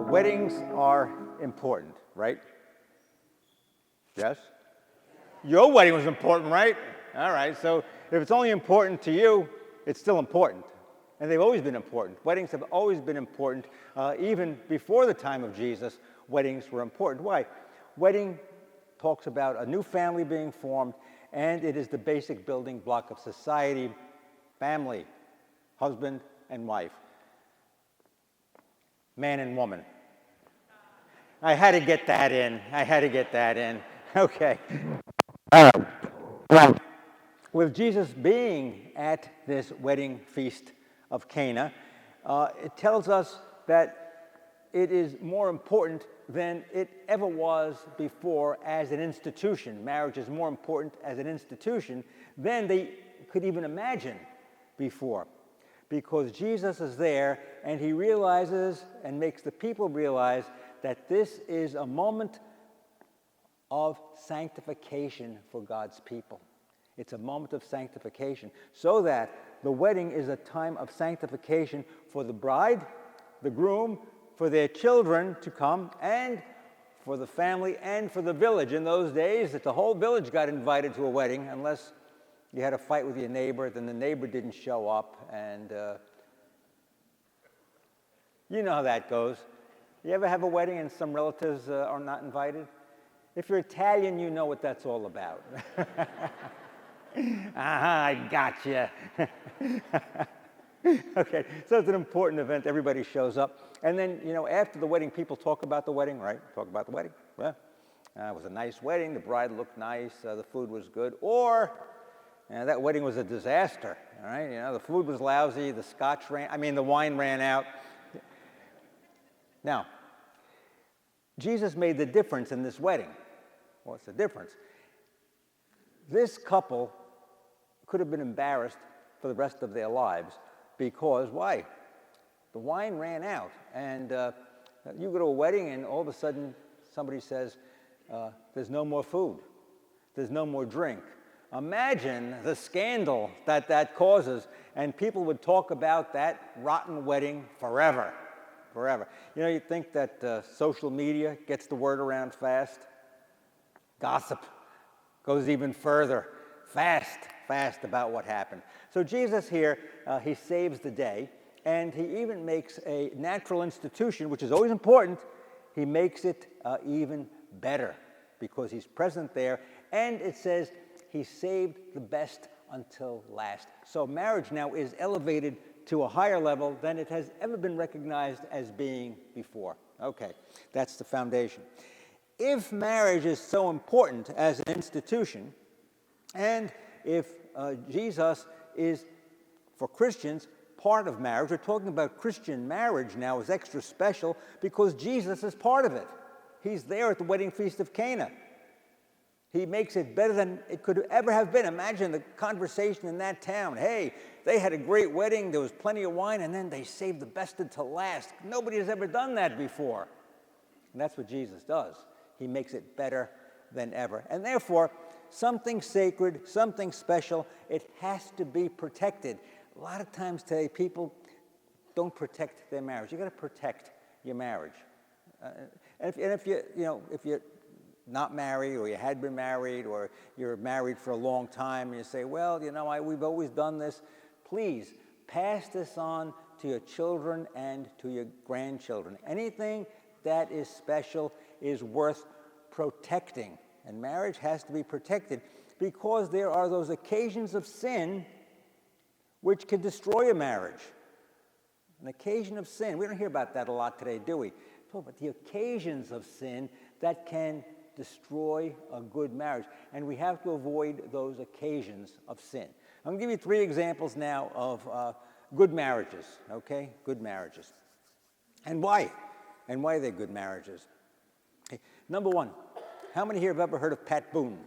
Weddings are important, right? Yes? Your wedding was important, right? All right, so if it's only important to you, it's still important. And they've always been important. Weddings have always been important. Even before the time of Jesus, weddings were important. Why? Wedding talks about a new family being formed, and it is the basic building block of society, family, husband and wife, man and woman. I had to get that in. Okay. Well, with Jesus being at this wedding feast of Cana, it tells us that it is more important than it ever was before as an institution. Marriage is more important as an institution than they could even imagine before. Because Jesus is there and he realizes and makes the people realize that this is a moment of sanctification for God's people. It's a moment of sanctification, so that the wedding is a time of sanctification for the bride, the groom, for their children to come, and for the family and for the village. In those days, the whole village got invited to a wedding, unless you had a fight with your neighbor, then the neighbor didn't show up, and you know how that goes. You ever have a wedding and some relatives are not invited? If you're Italian, you know what that's all about. I gotcha. Okay, so it's an important event. Everybody shows up. And then, after the wedding, people talk about the wedding, right? Talk about the wedding. Well, it was a nice wedding. The bride looked nice. The food was good. Or, that wedding was a disaster, all right? The food was lousy. The wine ran out. Now, Jesus made the difference in this wedding. What's the difference? This couple could have been embarrassed for the rest of their lives because, why? The wine ran out. And you go to a wedding and all of a sudden somebody says, there's no more food. There's no more drink. Imagine the scandal that causes, and people would talk about that rotten wedding forever. Forever. You think that social media gets the word around fast? Gossip goes even further, fast about what happened. So Jesus here, he saves the day, and he even makes a natural institution, which is always important, he makes it even better because he's present there, and it says he saved the best until last. So marriage now is elevated to a higher level than it has ever been recognized as being before. Okay, that's the foundation. If marriage is so important as an institution, and if Jesus is, for Christians, part of marriage, we're talking about Christian marriage now is extra special because Jesus is part of it. He's there at the wedding feast of Cana. He makes it better than it could ever have been. Imagine the conversation in that town. Hey, they had a great wedding, there was plenty of wine, and then they saved the best until last. Nobody has ever done that before. And that's what Jesus does. He makes it better than ever. And therefore, something sacred, something special, it has to be protected. A lot of times today, people don't protect their marriage. You've got to protect your marriage. And if you're not married, or you had been married, or you're married for a long time, and you say, well, we've always done this, please pass this on to your children and to your grandchildren. Anything that is special is worth protecting, and marriage has to be protected because there are those occasions of sin which can destroy a marriage. An occasion of sin, we don't hear about that a lot today, do we? Talk about the occasions of sin that can destroy a good marriage. And we have to avoid those occasions of sin. I'm going to give you 3 examples now of good marriages, okay? Good marriages. And why? And why are they good marriages? Okay. Number 1, how many here have ever heard of Pat Boone?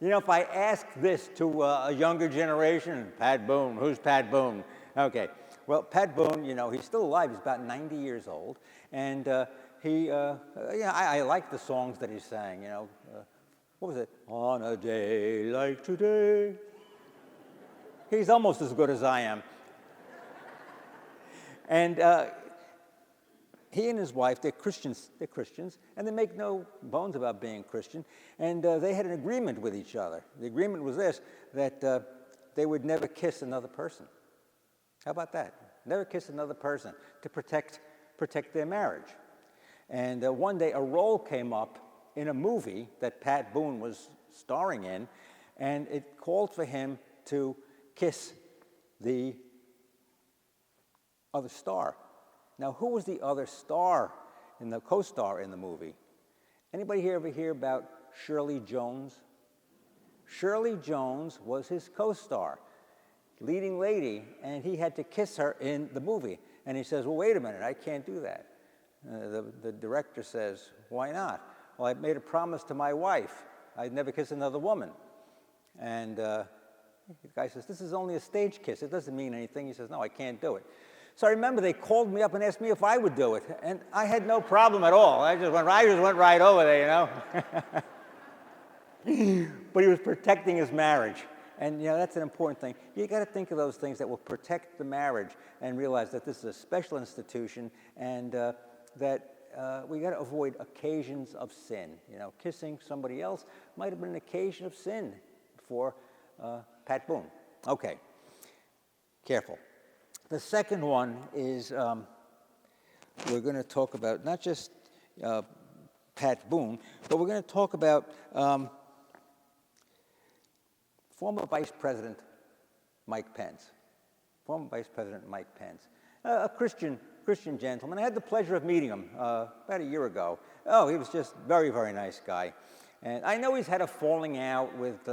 If I ask this to a younger generation, Pat Boone, who's Pat Boone? Okay. Well, Pat Boone, he's still alive. He's about 90 years old. And I like the songs that he sang, what was it? On a day like today. He's almost as good as I am. And he and his wife, they're Christians, and they make no bones about being Christian, and they had an agreement with each other. The agreement was this, that they would never kiss another person. How about that? Never kiss another person to protect their marriage. And one day a role came up in a movie that Pat Boone was starring in, and it called for him to kiss the other star. Now, who was the other star, in the co-star in the movie? Anybody here ever hear about Shirley Jones? Shirley Jones was his co-star, leading lady, and he had to kiss her in the movie. And he says, well, wait a minute, I can't do that. The director says, why not? Well, I made a promise to my wife. I'd never kiss another woman. And the guy says, this is only a stage kiss. It doesn't mean anything. He says, no, I can't do it. So I remember they called me up and asked me if I would do it. And I had no problem at all. I just went right over there, But he was protecting his marriage. And, that's an important thing. You got to think of those things that will protect the marriage and realize that this is a special institution and that we got to avoid occasions of sin. Kissing somebody else might have been an occasion of sin for Pat Boone. Okay, careful. The second one is we're going to talk about not just Pat Boone, but we're going to talk about former Vice President Mike Pence. Former Vice President Mike Pence, a Christian gentleman. I had the pleasure of meeting him about a year ago. Oh, he was just very, very nice guy. And I know he's had a falling out with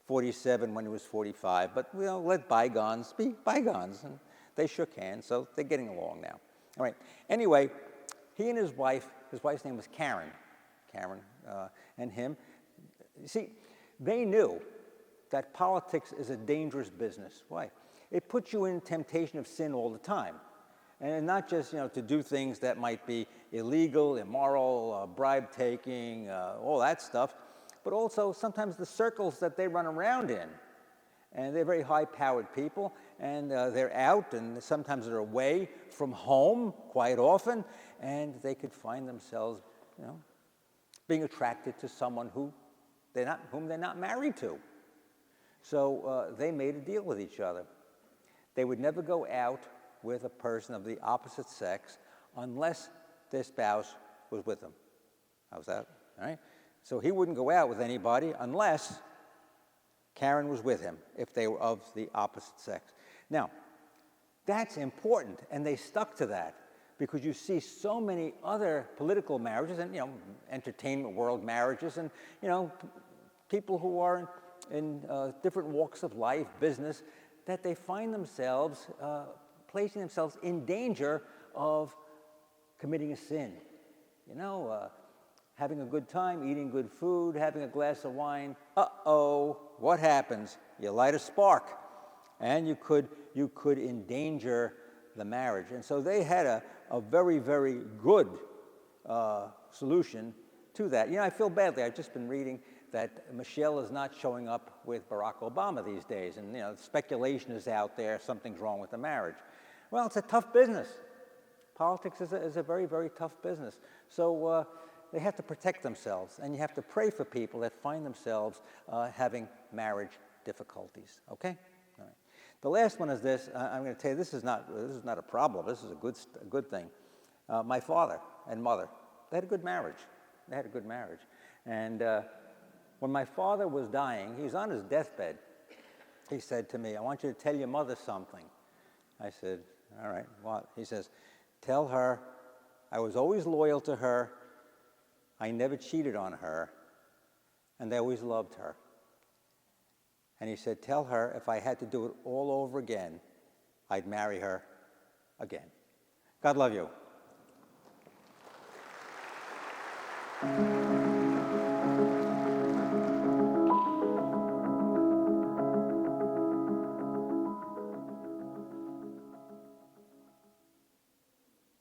47 when he was 45, but let bygones be bygones. And they shook hands, so they're getting along now. All right. Anyway, he and his wife's name was Karen, and him. You see, they knew that politics is a dangerous business. Why? It puts you in temptation of sin all the time. And not just, to do things that might be illegal, immoral, bribe-taking, all that stuff, but also sometimes the circles that they run around in. And they're very high-powered people, and they're out, and sometimes they're away from home quite often, and they could find themselves, being attracted to someone whom they're not married to. So they made a deal with each other. They would never go out with a person of the opposite sex unless their spouse was with them. How's that? All right? So he wouldn't go out with anybody unless Karen was with him, if they were of the opposite sex. Now, that's important, and they stuck to that because you see so many other political marriages and, entertainment world marriages and, people who are in different walks of life, business, that they find themselves placing themselves in danger of committing a sin. Having a good time, eating good food, having a glass of wine. Uh-oh, what happens? You light a spark, and you could endanger the marriage. And so they had a very, very good solution to that. I feel badly. I've just been reading that Michelle is not showing up with Barack Obama these days, and speculation is out there, something's wrong with the marriage. Well, it's a tough business. Politics is a very, very tough business. So they have to protect themselves, and you have to pray for people that find themselves having marriage difficulties. Okay? All right. The last one is this. I'm going to tell you, this is not a problem. This is a good thing. My father and mother, they had a good marriage. And when my father was dying, he was on his deathbed. He said to me, I want you to tell your mother something. I said, all right, what? He says, tell her I was always loyal to her, I never cheated on her, and I always loved her. And he said, tell her if I had to do it all over again, I'd marry her again. God love you.